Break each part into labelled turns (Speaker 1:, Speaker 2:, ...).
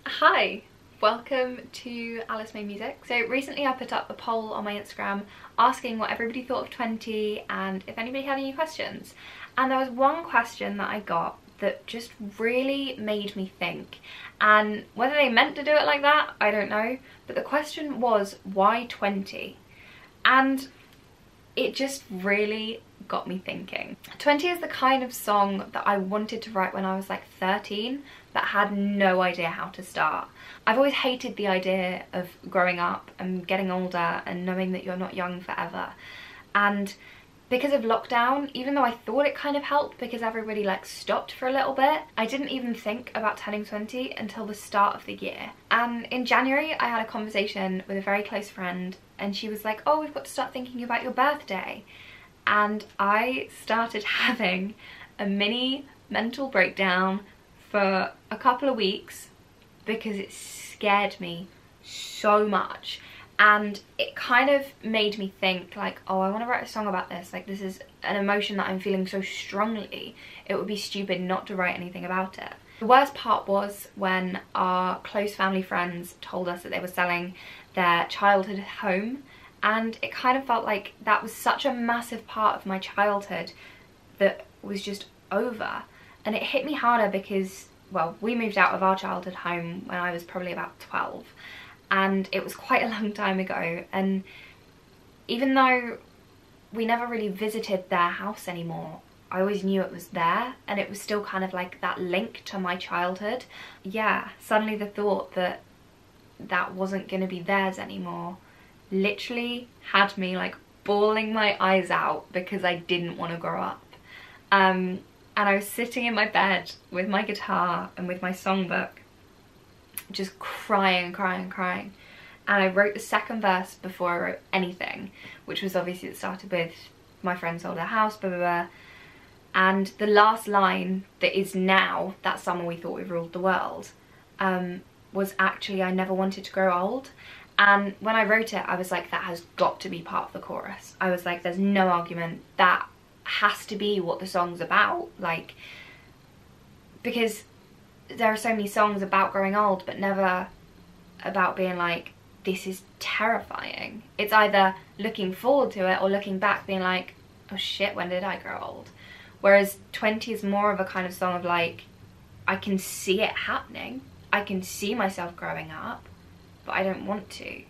Speaker 1: Hi, welcome to Alice May Music. So recently I put up a poll on my Instagram asking what everybody thought of 20 and if anybody had any questions. And there was one question that I got that just really made me think. And whether they meant to do it like that, I don't know. But the question was, why 20? And it just really got me thinking. 20 is the kind of song that I wanted to write when I was like 13, but had no idea how to start. I've always hated the idea of growing up and getting older and knowing that you're not young forever. And because of lockdown, even though I thought it kind of helped because everybody like stopped for a little bit, I didn't even think about turning 20 until the start of the year. And in January I had a conversation with a very close friend and she was like, oh, we've got to start thinking about your birthday. And I started having a mini mental breakdown for a couple of weeks because it scared me so much. And it kind of made me think like, oh, I want to write a song about this. Like, this is an emotion that I'm feeling so strongly. It would be stupid not to write anything about it. The worst part was when our close family friends told us that they were selling their childhood home. And it kind of felt like that was such a massive part of my childhood that was just over. And it hit me harder because, well, we moved out of our childhood home when I was probably about 12. And it was quite a long time ago. And even though we never really visited their house anymore, I always knew it was there. And it was still kind of like that link to my childhood. Yeah, suddenly the thought that that wasn't going to be theirs anymore literally had me like bawling my eyes out because I didn't want to grow up. And I was sitting in my bed with my guitar and with my songbook, just crying. And I wrote the second verse before I wrote anything, which was obviously, it started with my friend sold her house, blah blah blah. And the last line that is now, that summer we thought we ruled the world, was actually, I never wanted to grow old. And when I wrote it, I was like, that has got to be part of the chorus. I was like, there's no argument, that has to be what the song's about. Like, because there are so many songs about growing old, but never about being like, this is terrifying. It's either looking forward to it or looking back being like, oh shit, when did I grow old? Whereas 20 is more of a kind of song of like, I can see it happening. I can see myself growing up, but I don't want to.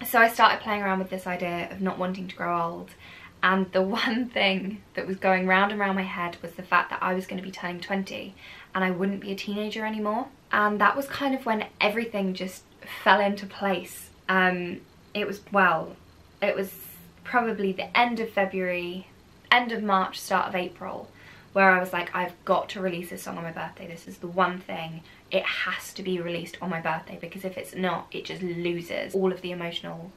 Speaker 1: So I started playing around with this idea of not wanting to grow old. And the one thing that was going round and round my head was the fact that I was going to be turning 20 and I wouldn't be a teenager anymore. And that was kind of when everything just fell into place. It was probably the end of February, end of March, start of April, where I was like, I've got to release this song on my birthday. This is the one thing. It has to be released on my birthday, because if it's not, it just loses all of the emotional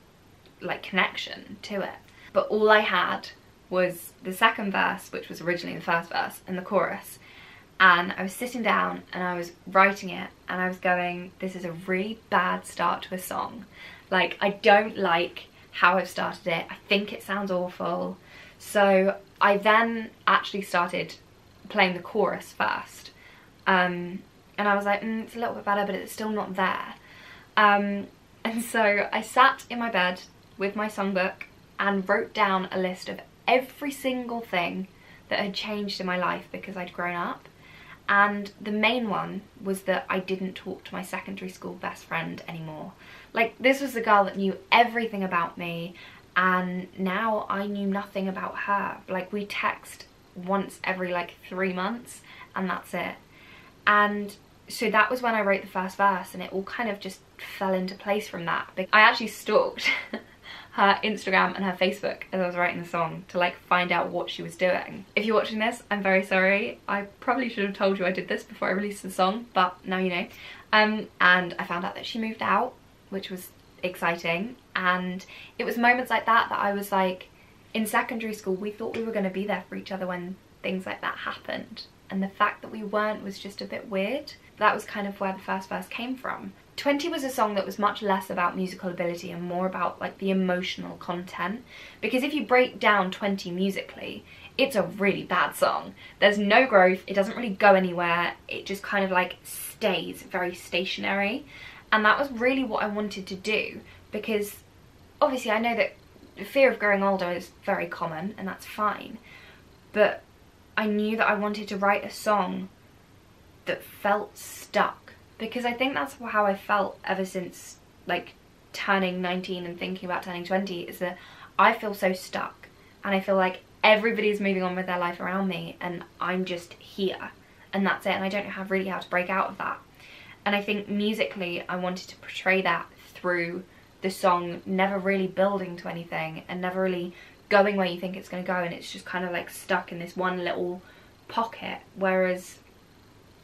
Speaker 1: like connection to it. But all I had was the second verse, which was originally the first verse, and the chorus. And I was sitting down and I was writing it and I was going, this is a really bad start to a song. Like, I don't like how I've started it. I think it sounds awful. So I then actually started playing the chorus first. And I was like, it's a little bit better, but it's still not there. And so I sat in my bed with my songbook and wrote down a list of every single thing that had changed in my life because I'd grown up. And the main one was that I didn't talk to my secondary school best friend anymore. Like, this was the girl that knew everything about me, and now I knew nothing about her. Like, we text once every like 3 months and that's it. And so that was when I wrote the first verse, and it all kind of just fell into place from that. I actually stalked her Instagram and her Facebook as I was writing the song to like find out what she was doing. If you're watching this, I'm very sorry. I probably should have told you I did this before I released the song, but now you know. And I found out that she moved out, which was exciting. And it was moments like that that I was like, in secondary school we thought we were going to be there for each other when things like that happened, and the fact that we weren't was just a bit weird. That was kind of where the first verse came from. 20 was a song that was much less about musical ability and more about like the emotional content, because if you break down 20 musically, it's a really bad song. There's no growth, it doesn't really go anywhere, it just kind of like stays very stationary. And that was really what I wanted to do, because obviously I know that the fear of growing older is very common and that's fine, but I knew that I wanted to write a song that felt stuck, because I think that's how I felt ever since like turning 19 and thinking about turning 20, is that I feel so stuck and I feel like everybody's moving on with their life around me and I'm just here and that's it, and I don't know how to break out of that. And I think musically I wanted to portray that through the song never really building to anything and never really going where you think it's going to go, and it's just kind of like stuck in this one little pocket. Whereas,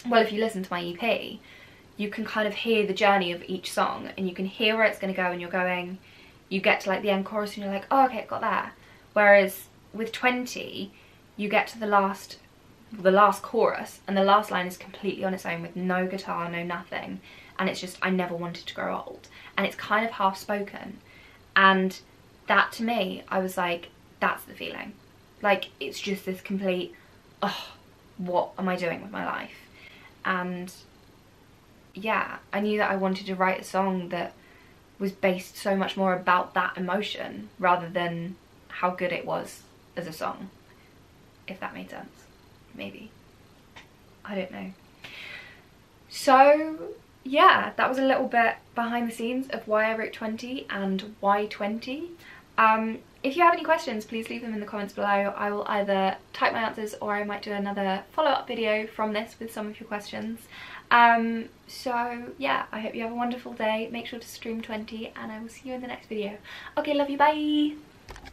Speaker 1: well, if you listen to my EP, you can kind of hear the journey of each song and you can hear where it's going to go, and you get to like the end chorus and you're like, oh, okay, it got there. Whereas with 20, you get to the last chorus and the last line is completely on its own with no guitar, no nothing, and it's just, I never wanted to grow old, and it's kind of half spoken. And that, to me, I was like, that's the feeling. Like, it's just this complete, oh, what am I doing with my life? And yeah, I knew that I wanted to write a song that was based so much more about that emotion rather than how good it was as a song, if that made sense. Maybe, I don't know. So yeah, that was a little bit behind the scenes of why I wrote 20 and why 20. If you have any questions, please leave them in the comments below. I will either type my answers or I might do another follow-up video from this with some of your questions. So yeah, I hope you have a wonderful day. Make sure to stream 20 and I will see you in the next video. Okay, love you, bye!